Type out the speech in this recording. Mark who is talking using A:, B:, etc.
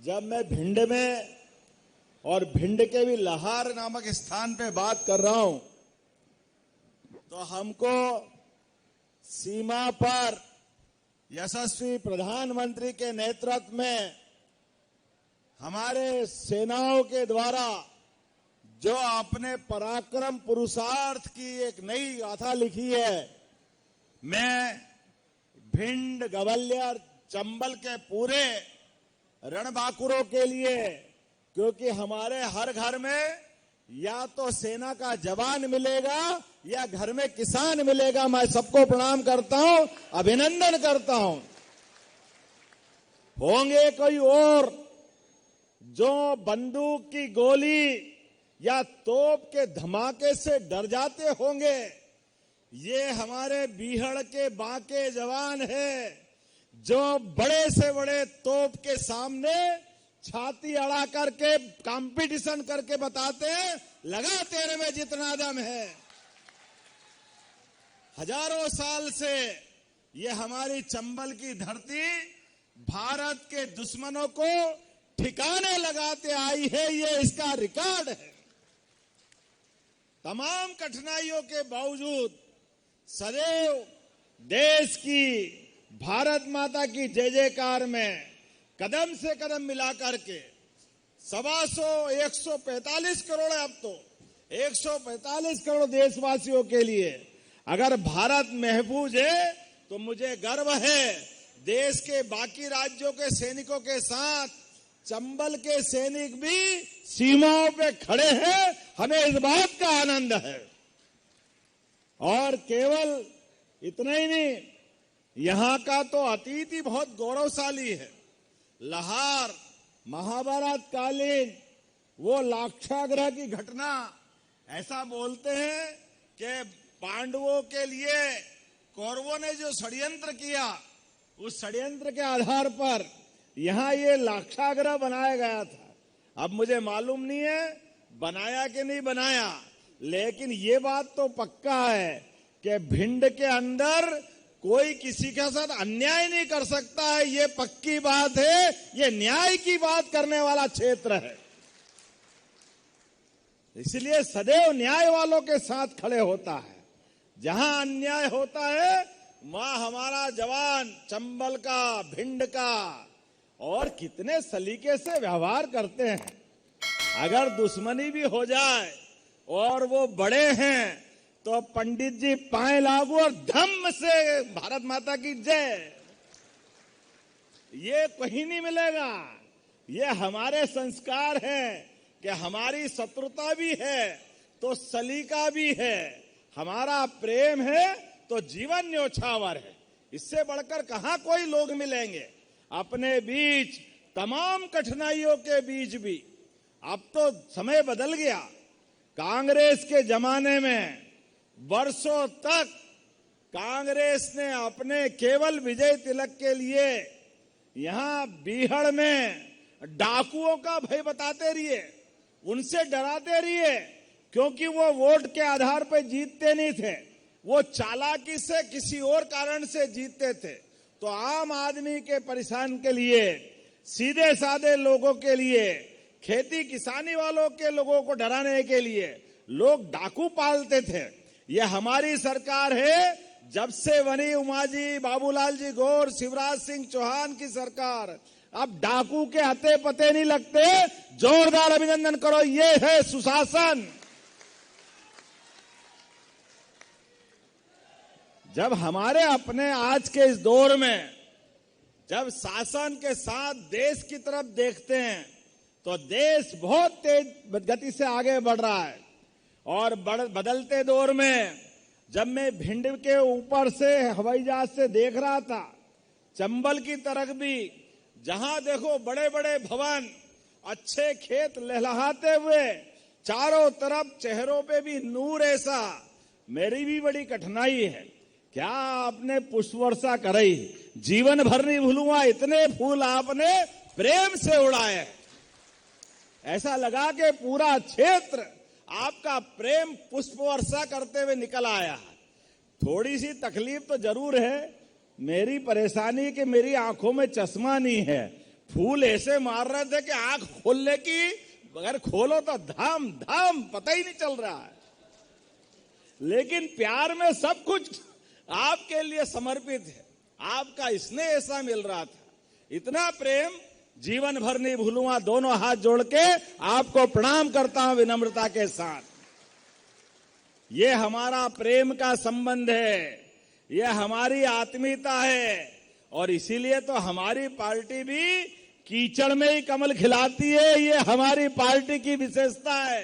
A: जब मैं भिंड में और भिंड के भी लहार नामक स्थान पे बात कर रहा हूं, तो हमको सीमा पर यशस्वी प्रधानमंत्री के नेतृत्व में हमारे सेनाओं के द्वारा जो अपने पराक्रम पुरुषार्थ की एक नई गाथा लिखी है, मैं भिंड, ग्वालियर, चंबल के पूरे रणबांकुरों के लिए, क्योंकि हमारे हर घर में या तो सेना का जवान मिलेगा या घर में किसान मिलेगा, मैं सबको प्रणाम करता हूं, अभिनंदन करता हूं। होंगे कोई और जो बंदूक की गोली या तोप के धमाके से डर जाते होंगे, ये हमारे बीहड़ के बांके जवान हैं जो बड़े से बड़े तोप के सामने छाती अड़ा करके कंपटीशन करके बताते हैं, लगा तेरे में जितना दम है। हजारों साल से ये हमारी चंबल की धरती भारत के दुश्मनों को ठिकाने लगाते आई है, ये इसका रिकॉर्ड है। तमाम कठिनाइयों के बावजूद सदैव देश की, भारत माता की जय जयकार में कदम से कदम मिला करके 145 करोड़ है, अब तो 145 करोड़ देशवासियों के लिए अगर भारत महफूज है तो मुझे गर्व है। देश के बाकी राज्यों के सैनिकों के साथ चंबल के सैनिक भी सीमाओं पे खड़े हैं, हमें इस बात का आनंद है। और केवल इतना ही नहीं, यहां का तो अतीत ही बहुत गौरवशाली है। लहार महाभारत कालीन वो लाक्षागृह की घटना, ऐसा बोलते हैं कि पांडवों के लिए कौरवों ने जो षड्यंत्र किया, उस षड्यंत्र के आधार पर यहां ये लाक्षागृह बनाया गया था। अब मुझे मालूम नहीं है बनाया कि नहीं बनाया, लेकिन ये बात तो पक्का है कि भिंड के अंदर कोई किसी के साथ अन्याय नहीं कर सकता है, ये पक्की बात है। ये न्याय की बात करने वाला क्षेत्र है, इसलिए सदैव न्याय वालों के साथ खड़े होता है। जहां अन्याय होता है वहां हमारा जवान चंबल का, भिंड का, और कितने सलीके से व्यवहार करते हैं। अगर दुश्मनी भी हो जाए और वो बड़े हैं तो पंडित जी पाए लागू और धम्म से भारत माता की जय, ये कहीं नहीं मिलेगा। ये हमारे संस्कार हैं कि हमारी शत्रुता भी है तो सलीका भी है, हमारा प्रेम है तो जीवन न्योछावर है। इससे बढ़कर कहां कोई लोग मिलेंगे। अपने बीच तमाम कठिनाइयों के बीच भी अब तो समय बदल गया। कांग्रेस के जमाने में वर्षों तक कांग्रेस ने अपने केवल विजय तिलक के लिए यहां बीहड़ में डाकुओं का भय बताते रहिए, उनसे डराते रहिए, क्योंकि वो वोट के आधार पर जीतते नहीं थे, वो चालाकी से किसी और कारण से जीतते थे। तो आम आदमी के परेशान के लिए, सीधे साधे लोगों के लिए, खेती किसानी वालों के लोगों को डराने के लिए लोग डाकू पालते थे। ये हमारी सरकार है, जब से बनी उमाजी, बाबूलाल जी गौर, शिवराज सिंह चौहान की सरकार, अब डाकू के हते पते नहीं लगते। जोरदार अभिनंदन करो, ये है सुशासन। जब हमारे अपने आज के इस दौर में जब शासन के साथ देश की तरफ देखते हैं तो देश बहुत तेज गति से आगे बढ़ रहा है। और बदलते दौर में जब मैं भिंड के ऊपर से हवाई जहाज से देख रहा था, चंबल की तरफ भी जहां देखो बड़े बड़े भवन, अच्छे खेत लहलहाते हुए, चारों तरफ चेहरों पे भी नूर ऐसा। मेरी भी बड़ी कठिनाई है, क्या आपने पुष्प वर्षा कराई, जीवन भर नहीं भूलूंगा, इतने फूल आपने प्रेम से उड़ाए। ऐसा लगा कि पूरा क्षेत्र आपका प्रेम पुष्प वर्षा करते हुए निकल आया। थोड़ी सी तकलीफ तो जरूर है, मेरी परेशानी कि मेरी आंखों में चश्मा नहीं है, फूल ऐसे मार रहे थे कि आंख खोलने की, अगर खोलो तो धाम धाम पता ही नहीं चल रहा है। लेकिन प्यार में सब कुछ आपके लिए समर्पित है, आपका स्नेह ऐसा मिल रहा था, इतना प्रेम जीवन भर नहीं भूलूंगा। दोनों हाथ जोड़ के आपको प्रणाम करता हूं विनम्रता के साथ। ये हमारा प्रेम का संबंध है, ये हमारी आत्मीयता है, और इसीलिए तो हमारी पार्टी भी कीचड़ में ही कमल खिलाती है। ये हमारी पार्टी की विशेषता है।